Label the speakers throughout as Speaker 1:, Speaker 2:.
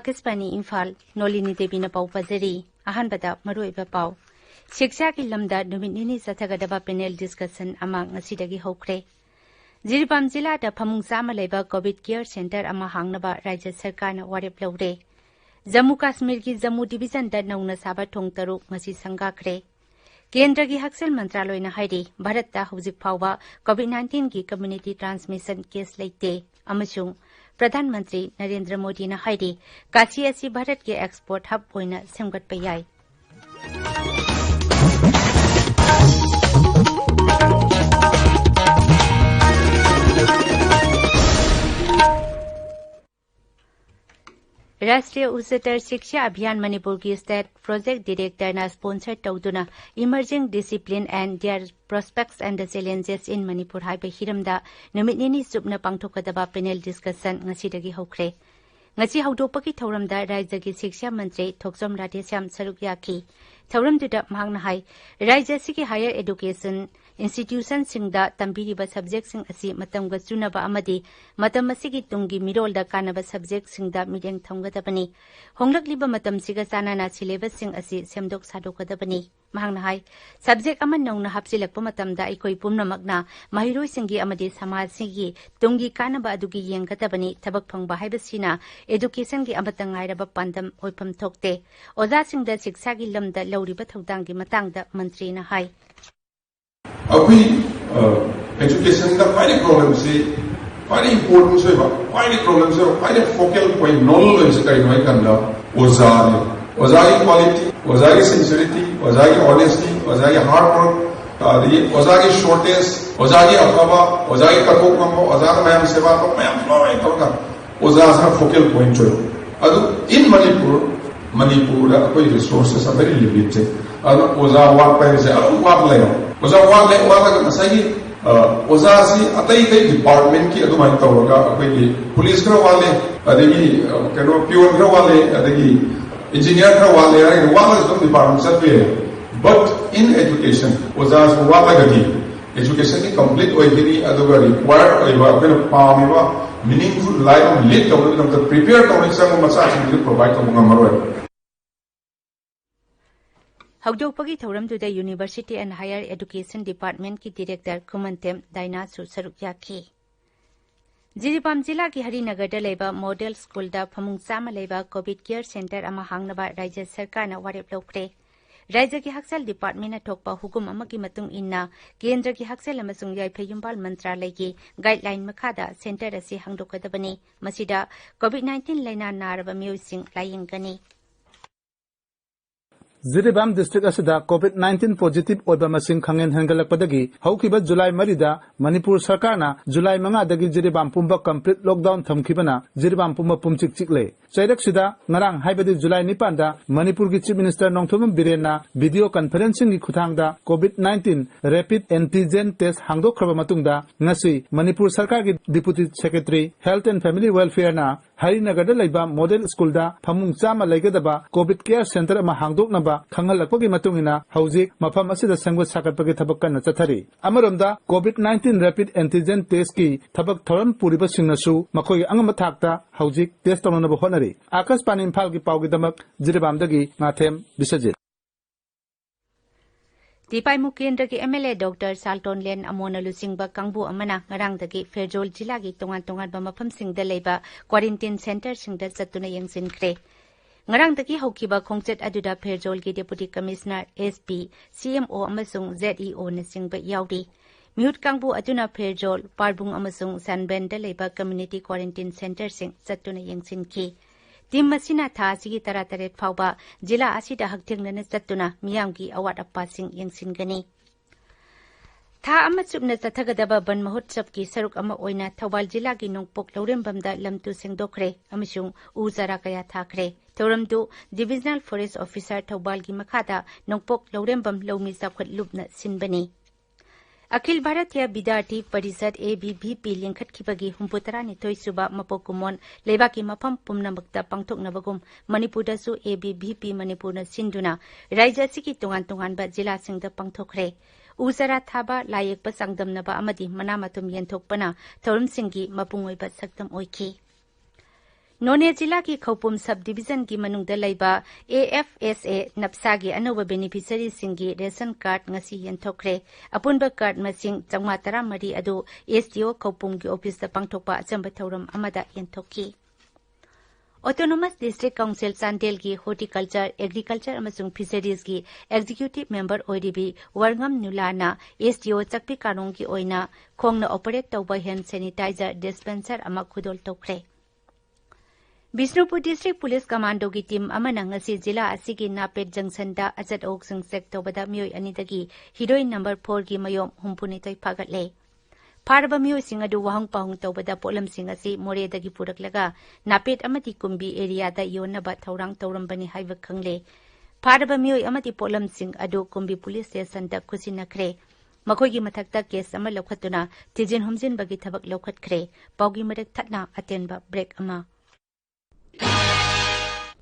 Speaker 1: Akashvani Imphal Nolini Devi na pau pazari ahanbada maruiba pau Shiksha ki lamda numit nini sathagadaba panel discussion ama ngasidagi hokre Jiribam jila da phamung sama leba COVID care center ama hangnaba Rajya Sarkar na warip lawre Jammu Kashmir ki Jammu division da nauna saba thong taruk ngasi sangakre Kendra ki Haksal Mantraloy na hairi Bharat da hujik phawba COVID-19 ki community transmission case leite amasung Pradhan Mantri Narendra Modi na hairi kachi asi Bharat ke export hub oina semgat pa yai राष्ट्रीय उच्चतर शिक्षा अभियान मणिपुर की state project director ना sponsor तौदुना emerging discipline and their prospects and the challenges in Manipur हाइबे हिरमदा नुमित निनी सुपना पांगथोकदबा पैनल डिस्कशन ngasi हौख्रे ngasi हौदोपकी थौरमदा राज्य की शिक्षा मंत्री थोकसोम राधेश्याम सरुक याखी थौरमदुदा महंगना हाई राज्य की higher education institution singda tambiriba subject sing asi matamga chunaba amadi matam asigi tungi mirolda kanaba subject singda mideng thonggadabani honglakliba matam siga sanana syllabus sing asi semdok sadokadabani mahangna hai subject aman nongna hapsilakpa matamda ikoi pumnamakna mahiroi singi amadi samaj singi tungi kanaba adugi yenggadabani thabak phangba haibasina education gi amatangairaba pandam oipam thokte oja singda shiksha gi lamda lauriba thodanggi matangda mantri na hai
Speaker 2: education the quite problem say quite important so quite problem so quite focal point knowledge is kai noi kanda oza quality oza sincerity oza honesty oza hard work the oza shortness oza afaba oza kathok nambo oza mayam seva ko mayam flow ka oza sa focal point so adu in manipur da koi resources are very limited adu oza work pa se adu work layo oza wala ngasai oza si atai kai department ki adumai tawga akoi police kra wale adegi kano peon kra wale adegi engineer kra wale ai wala is the department satwe but in education oza so wala gadi education ki complete oi giri aduga required oi ba kano pamiwa meaningful life lead to prepare to some massage provide to ngamaro
Speaker 1: हौदोपगी थौरमदुदा university and higher education department की director Kumanthem Dhaina सरुक याखी जिरीबाम जिला की हरिनगर लेबा model school दा फमुंग चामा लेबा कोविड केयर सेंटर अमा हांगनबा राज्य सरकार ना वारेप लौख्रे राज्य की हक्सल डिपार्टमेंट थोकपा हुकुम अमकी मतुंग इन्ना केंद्र की हक्सल अमसुंग याइफे युम्बाल मंत्रालय की गाइडलाइन मखादा सेंटर असी हांगदोकदबनी मसिदा कोविड-19 लाइना नारबा musing लायंगनी
Speaker 3: Jiribam district asida COVID-19 positive oiba masing khangen hangalakpadagi haukiba July marida Manipur Sarkar na July manga dagi Jiribam pumba complete lockdown thamkibana Jiribam pumba pumchik chikle chairak sida ngarang haibadi July 9 da Manipur ki Chief Minister Nongthom Biren na video conferencing gi khuthangda COVID-19 rapid antigen test hangdokhraba matungda ngasi Manipur Sarkar ki Deputy Secretary Health and Family Welfare na Harinagar da laiba model school da phamung chama laigadaba COVID care center ama hangdoknaba खंगलपगी मतुंगिना हौजिक मफम असिदा संगत साकटपगी थबक कन्ना चथरी अमरमदा कोविड-19 rapid antigen test की थबक theorem पुरिबा सिंगनसु मखोय अंगम थाकता हौजिक test तौनब honorary Akashvani Imphal की पावगिदमक जिरिबामदगी नाथेम बिसजित
Speaker 1: तिपाइमु केंद्र की MLA doctor साल्टोन लेन अमोना लुसिंगबा कांगबु अमना ngaraंगदगी फेरजोल जिला की तोंगान तोंगान मफम सिंगदा लेबा quarantine centre सिंगदा चतुना यंगसिनख्रे ngaraंगदगी हौकिबा खोंगचेट अदुदा फेरजोल की डेप्यूटी कमिश्नर एसपी सीएमओ अमसुंग जेईओ न सिंगबा याउरी म्यूट कांगबु अदुना फेरजोल पारबुंग अमसुंग सनबेंड लेबा कम्युनिटी क्वारंटाइन सेंटर सिंग चतुना यंगसिनखी टीम मसिना था सिगी तरा तरेट फावबा जिला असिदा हक्थेंगना चतुना मियामगी अवाट अप्पा सिंग यंगसिनगनी था अमा चुपना चथगदबा बन महोत्सव की सरुक अमा ओइना थौबाल जिला की नोंगपोक लौरेंबमदा लमतु सेंगदोखरे अमसुंग उजारा कया थाखरे थौरमदु डिविजनल फॉरेस्ट ऑफिसर थौबाल की मखादा नोंगपोक लौरेंबम लौमी साखत लुपना सिनबनी अखिल भारतीय विद्यार्थी परिषद एबीवीपी लिंखटखिबगी हुंपुतरानि थोइसुबा मपोकुमोन लेबाकी मफम पुमनमक्ता पांगथोकनबगुम मणिपुरदसु एबीवीपी मणिपुरना सिंदुना राज्य सिकी तोंगान तोंगानबा जिला सिंगदा पांगथोखरे उजरा थाबा लायेकपा सांगदमनबा अमदी मनामतुम यंथोकपना थौरमसिंगी मपुंगोइबा सक्तम ओइखी नोने जिला की खौपुम सब डिवीजन की मनुंगदा लैबा AFSA नप्सा की अनोबा बेनिफिशियरी सिंगी रेशन कार्ड ngasi यंथोखरे अपुनबा कार्ड मसिंग 413 अदु SDO खौपुम की ऑफिस दा पांगथोकपा अचंबा थौरम अमदा यंथोकी ऑटोनोमस डिस्ट्रिक्ट काउंसिल चांदेल की हॉर्टिकल्चर एग्रीकल्चर अमसुंग फिशरीज की एग्जीक्यूटिव मेंबर ओइरिबी वर्गम नुलाना SDO चकपी कानून की ओइना खोंगना ऑपरेट तौबा हैंड सैनिटाइजर डिस्पेंसर अमा खुदोल तौखरे बिष्णुपुर डिस्ट्रिक्ट पुलिस कमांडो की टीम अमना ngasi जिला असिगी नापेट जंक्शन दा अजत ओक्संग चेक तौबदा मियोय अनिदगी हिरोइन नंबर 4 की मयोम हुंपुनितोय फागतले फारबा मियोय सिंग अदु वाहंग पाहुंग तौबदा पोलम सिंग असि मोरेदगी पुरकलगा नापेट अमति कुंबी एरिया दा योनबा थौरांग तौरंबनी हाइबा खंगले फारबा मियोय अमति पोलम सिंग अदु कुंबी पुलिस स्टेशन दा खुसिनखरे मखोगी मथक्ता केस अमा लौखतुना तिजिन हुमजिनबगी थबक लौखतखरे पाउगी मरक थटना अतेनबा ब्रेक अमा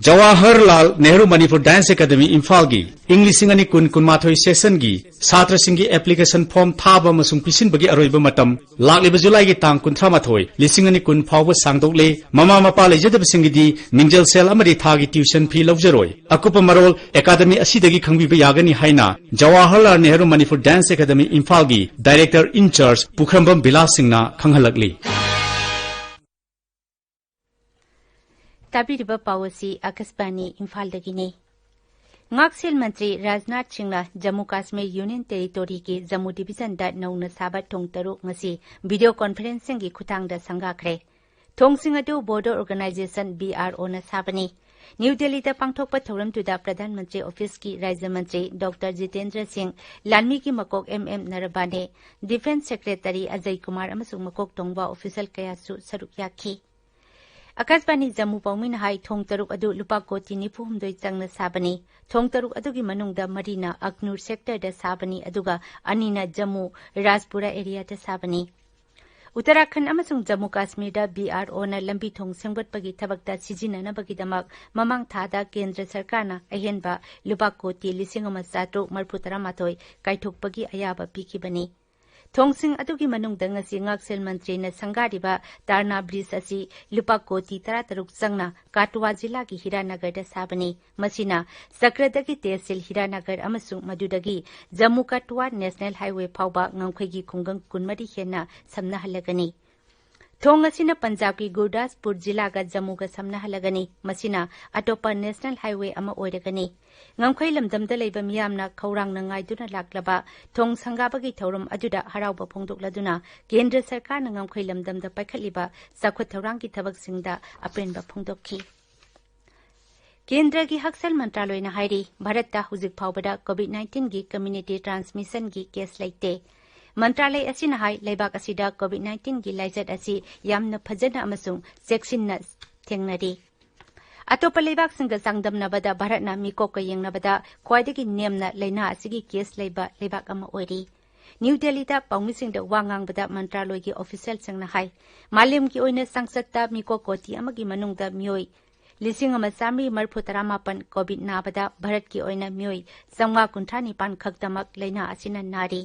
Speaker 4: जवाहरलाल नेहरू मणिपुर डांस एकेडमी इम्फाल की इंग्लिशिंग अनि कुन कुनमाथोई सेशन की छात्र सिंगी एप्लीकेशन फॉर्म थाबा मसुंग पिसिनबगी अरोइबा मतम लाक्लिबा जुलाई की तांग 38 लिसिंग अनि कुन फावबा सांगदोकले ममा मपा लेजदब सिंगदी मिंजल सेल अमरी थागी ट्यूशन फी लौजरोय अकुप मरोल एकेडमी असिदगी खंगबिबा यागनी हाइना जवाहरलाल नेहरू मणिपुर डांस एकेडमी इम्फाल की डायरेक्टर इंचार्ज पुखरंबम बिलास सिंगना खंगहलकली
Speaker 1: ताबिरिबा पावसी आकाशवाणी इम्फालदगिने ngaksil मंत्री राजनाथ सिंहना जम्मू कश्मीर यूनियन टेरिटोरी की जम्मू डिवीजन दा नौना साबा थोंग तरुक ngasi वीडियो कॉन्फ्रेंसिंग की खुतांग दा संगाखरे थोंगसिंग अदु बॉर्डर ऑर्गेनाइजेशन BRO ना साबनी न्यू दिल्ली दा पांगथोकपा थौरमतुदा प्रधानमंत्री ऑफिस की राज्य मंत्री डॉक्टर जितेंद्र सिंह लानमी की मकोक MM Naravane defence secretary Ajay Kumar अमसुंग मकोक तोंगबा ऑफिशियल कयासु सरुक याखी आकाशवाणी जम्मू पाउमिन हाई थोंग तरुक अदु लुपा कोटी निफु हुमदोय चंगना साबनी थोंग तरुक अदुगी मनुंगदा मरीना अग्नूर सेक्टर दा साबनी अदुगा अनीना जम्मू राजपुरा एरिया दा साबनी उत्तराखंड अमसुंग जम्मू कश्मीर दा BRO ना लंबी थोंग सेंगबटपगी थबकता सिजिननबगीदमक ममांग थादा केंद्र सरकारना अहेनबा लुपा कोटी 1938 काइथोकपगी अयाबा पिखिबनी थोंगसिंग अदुगी मनुंगदा ngasi ngaksil मंत्री ने संगारिबा तारना ब्रिज असि लुपा कोटी 13 चंगना काटवा जिला की हीरानगर दा साबनी मसिना सक्रेदगी तहसील हीरानगर अमसुंग मदुदगी जम्मू काटवा नेशनल हाईवे फाउबा ngangkhoi खुंगंग कुनमरी हेना समना हलगनी थोंग असिना पंजाब की गुरदासपुर जिला का जम्मू का समना हलगनी मसिना अटोपा नेशनल हाईवे अमा ओइरगनी ngangkhoi lamdamda leiba miyamna khawrangna ngaiduna laklaba thong sangabagi thauram aduda harauba phongdokladuna kendra sarkarna ngangkhoi lamdamda paikhatliba sakhut thawrang ki thabak singda apenba phongdokhi केंद्र की हक्सल मंत्रालय ने हाइरी भारत ता हुजिक फाउबदा कोविड-19 की कम्युनिटी ट्रांसमिशन की केस लेते मंत्रालय असिना हाई लेबाक असिदा कोविड-19 की लाइजत असि यामना फजना अमसुंग सेक्सिनना थेंगनरी अतोप लेबाक संग चांगदमनबदा भारतना मिकोक येंगनबदा ख्वाइदगी नेमना लेना असिगी केस लेबा लेबाक अमा ओइरी न्यू दिल्ली दा पाउमिसिंग दा वांगांगबदा मंत्रालय की ऑफिशियल संगना हाई मालेम की ओइना संसदता मिको कोटी अमगी मनुंगदा मियोय 1938 कोविड नाबदा भारत की ओइना मियोय 1939 खक्तमक लेना असिना नारी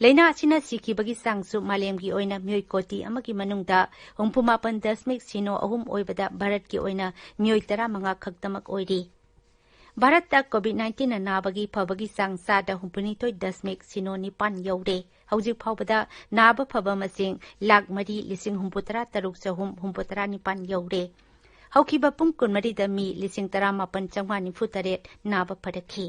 Speaker 1: लेना असिना सिखिबगी सांगसु मालेमगी ओइना मियोय कोटी अमगी मनुंगदा 49.0 अहुम ओइबदा भारत की ओइना मियोय 15 खक्तमक ओइरी भारत ता कोविड-19 नाबगी फबगी सांग सादा 19.0 यौरे हौजिक फाउबदा नाब फब मसिंग लाख मरी 63,300 यौरे हौखिबा पुंग कुनमरीदा मी 19,948 नाब फरखी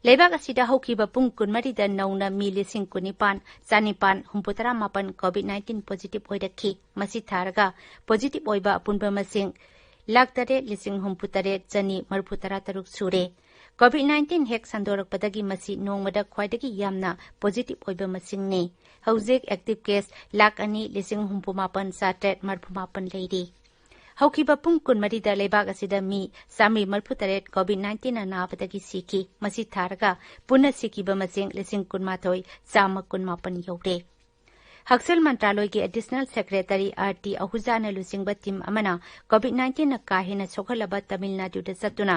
Speaker 1: लेबाक असिदा हौखिबा पुंग कुनमरीदा नौना मी 19,948 कोविड-19 पॉजिटिव ओइरखी मसि थारगा पॉजिटिव ओइबा अपुनबा मसिंग 1,63,933 सूरे कोविड-19 हेक संदोरकपदगी मसि नोंगमदा ख्वाइदगी यामना पॉजिटिव ओइबा मसिंगने हौजिक एक्टिव केस 2,59,738 लेरी हौखिबा पुंग कुनमरीदा लेबाक असिदा मी 338 कोविड-19 नाबदगी सिखी मसि थारगा पुनः सिखिबा मसिंग 19,919 यौरे हक्सल मंत्रालय की एडिशनल सेक्रेटरी RT अहुजाना लुसिंगबा टीम अमना कोविड-19 काहेना सोखलबा तमिलनाडु दा चतुना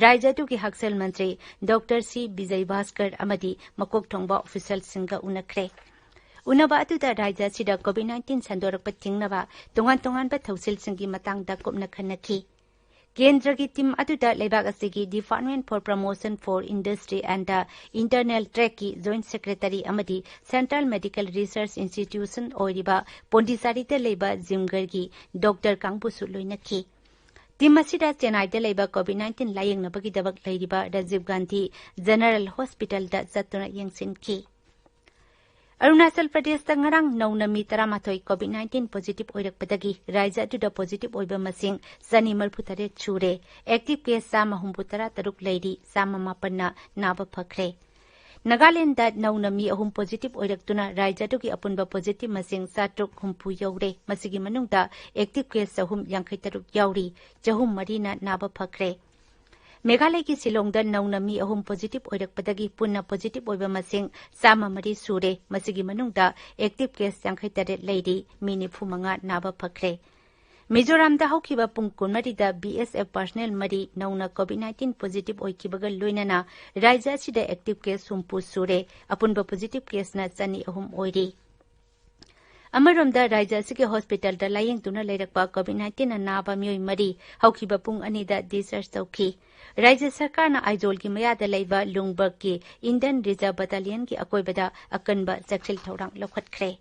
Speaker 1: राज्यदु की हक्सल मंत्री डॉक्टर C विजय भास्कर अमदी मकोक थोंगबा ऑफिशियल सिंगा उनखरे उनबा अदुदा राज्य सिदा कोविड-19 संदोरकपा थिंगनबा तोंगान-तोंगानबा थौसिलसिंगी मतंगदा कुपना खन्नखी केंद्र की टीम अदुदा लेबाग असिगी department for promotion for industry and the internal trade की जॉइंट सेक्रेटरी अमदी सेंट्रल मेडिकल रिसर्च इंस्टीट्यूशन ओरिबा पोंडिसारीते लेबा जिमगर की डॉक्टर कांगबुसु लोइनखी टीम असिदा चेन्नईते लेबा कोविड-19 लायंगनबगी दबक लेरिबा राजीव गांधी जनरल हॉस्पिटल दा चतुना यंगसिनखी अरुणाचल प्रदेश तंगरंग नौनमी 13 कोविड-19 पॉजिटिव ओइरकपदगी राज्य अदुदा पॉजिटिव ओइबा मसिंग 243 छुरे एक्टिव केस 183 लेरी 154 नाबा फखरे नागालैंड नौनमी 3 पॉजिटिव ओइरक्तुना राज्य अदुगी अपुनबा पॉजिटिव मसिंग 730 यौरे मसिगी मनुंगदा एक्टिव केस 353 याउरी 303 नाबा फखरे मेघालय की शिलोंग नौनमी 3 पॉजिटिव ओइरकपदगी पुन्ना पॉजिटिव ओइबा मसिंग 3 सूरे मसिगी मनुंगदा एक्टिव केस 53 लेरी मी 45 नाबा फखरे मिजोराम हौखिबा पुंग 19 बीएसएफ पर्सनल मरी नौना कोविड-19 पॉजिटिव ओइकिबगा लोइनना राज्य असिदा एक्टिव केस 30 सूरे अपुनबा पॉजिटिव केसना 203 ओइरी अमरोमदा राज्य असिगे हॉस्पिटल दा लायंगतुना लेरकपा कोविड-19 नाबा मियोय मरी हौखिबा पुंग 2 दा डिस्चार्ज तौखी राज्य सरकार न आइजोल की मयादा लेबा लुंगबर्ग की इंडियन रिजर्व बटालियन की अकोइबदा अकनबा चक्सिल थौरांग लौखटख्रे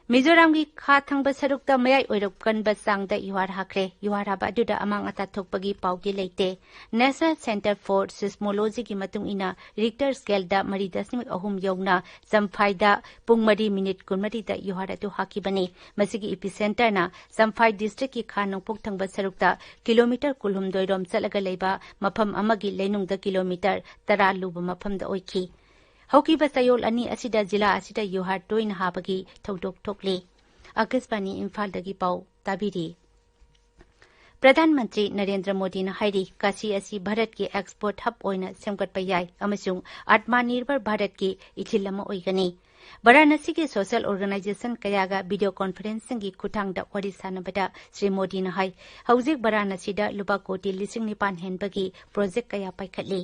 Speaker 1: मिजोराम की खा थंगबा सरुकता मयाय ओइरक कनबा सांगदा युहार हाखरे युहार हाबा दुदा अमांग अता थोकपगी पाउगी लेते नेशनल सेंटर फॉर सिस्मोलॉजी की मतुंग इना रिक्टर स्केल दा 3.3 यौना संफाइदा पुंग 3 मिनिट 20 दा युहार अदु हाकिबनी मसिगी एपिसेंटर ना संफाइ डिस्ट्रिक्ट की खा नोंपोक थंगबा सरुकता किलोमीटर 12 रोम चलगा लेबा मफम अमगी लेनुंग दा किलोमीटर 10 लुबा मफम दा ओइखी हौकीबा चयोल अनी असिदा जिला असिदा युहार टोइन हाबगी थौदोक थोकले आकाशवाणी इम्फाल दगी पाउ ताबिरी प्रधानमंत्री नरेंद्र मोदी ने हाइरी काशी असी भारत की एक्सपोर्ट हब ओइना सेमगटपा याय अमसुंग आत्मनिर्भर भारत की इथिल अमा ओइगनी वाराणसी के सोशल ऑर्गेनाइजेशन कयागा वीडियो कॉन्फ्रेंसिंग की खुटांगदा वरी सानबदा श्री मोदी ने हाई हौजिक वाराणसीदा लुपा कोटी 9,000 हेनबगी प्रोजेक्ट कया पाइखटली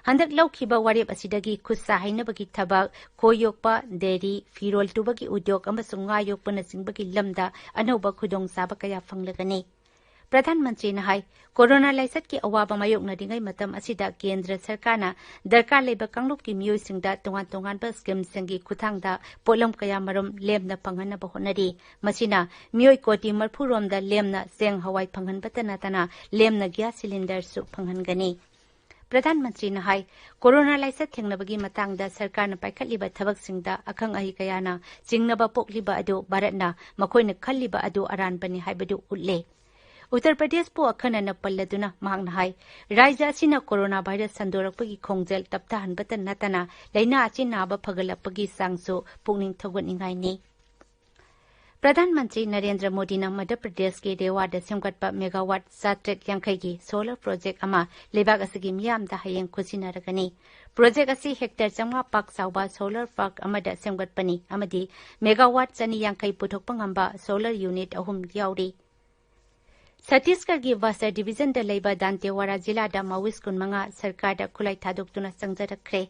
Speaker 1: हंदक लौखिबा वारेप असिदगी खुसा हाइनबगी थबक खोयोकपा डेरी फिरोल तुबगी उद्योग अमसुंग nga yokpana singbagi lamda anauba khudong saba kaya fanglagani प्रधानमंत्री ने हाई कोरोना लाइसट की अवाबा मायोकनदिंगै मतम असिदा केंद्र सरकारना दरकार लेबा कांगलुप की मियोइसिंगदा तोंगान तोंगानबा स्कीम सिंगी खुथांगदा पोलम कया मरम लेमना पंगनबा होनरी मसिना मियोइ कोटी मरफुरोमदा लेमना सेंग हवाई पंगनबता नतना लेमना गैस सिलेंडर सु पंगनगनी प्रधानमंत्री ने हाई कोरोना लाइसट थेंगनबगी मतंगदा सरकार न पाइखटलिबा थबकसिंगदा अखंग अहि कयाना चिंगनबा पोकलिबा अदु भारतना मखोइना खल्लिबा अदु अरानबनी हाइबदु उल्ले उत्तर प्रदेश पो अखन न पल्लदुना मांगना हाई राज्य असिना कोरोना वायरस संदोरकपगी खोंगजेल तप्ताहनबता नतना लैना अचि नाबा फगलपगी सांगसो पुकनिंग थगोनिंगाइनी प्रधानमंत्री नरेंद्र मोदी ने मध्य प्रदेश के रेवाड़ा सेमगटपा मेगावाट 750 की सोलर प्रोजेक्ट अमा लेबाग असगी मियामदा हयेंग खुसिनरगनी प्रोजेक्ट असी हेक्टर 5 पाक साउबा सोलर पार्क अमदा सेमगटपनी अमदी मेगावाट 250 पुथोकपा ngamba सोलर यूनिट 3 याउरी छत्तीसगढ़ की बस्तर डिवीजन लेबा दांतेवाड़ा जिला माओइस्ट 15 सरकार खुलाई थादोक्तुना संजरखरे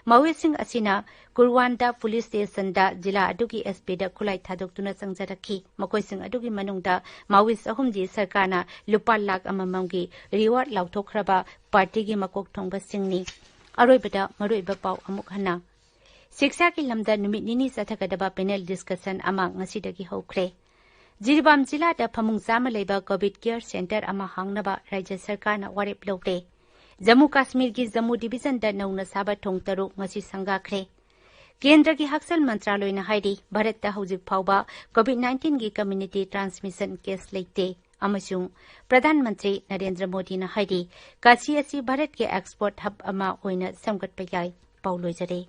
Speaker 1: माओइस्ट सिंह असिना कुरवानदा पुलिस स्टेशन जिला अदुगी एसपी खुलाई थादोक्तुना संजरखी मकोइसिंग अदुगी मनुंगदा माओइस्ट 3 जी सरकारना लुपा लाख अममंगी रिवार्ड लाउथोखरबा पार्टी की मकोक थोंबा सिंगनी अरोइबदा मरोइबा पाउ अमुक हना शिक्षा की लमदा नुमित निनी सथगदबा पैनल डिस्कशन अमा ngasiदगी हौखरे जिरीबाम जिला फमुंग चामा लेबा कोविड केयर सेंटर अमा हांगनबा राज्य सरकार वारेप लौटे जम्मू काश्मीर की जम्मू डिवीजन नौना साबा थोंग तरुक ngasi संगाखरे केंद्र की हक्सल मंत्रालय ने हाइरी भारत हौजिक फाउबा कोविड-19 की कम्युनिटी ट्रांसमिशन केस लेते अमसुंग प्रधानमंत्री नरेंद्र मोदी ने हाइरी काशी असी भारत के एक्सपोर्ट हब अमा ओइना सेमगटपा याय पाउलोइजरे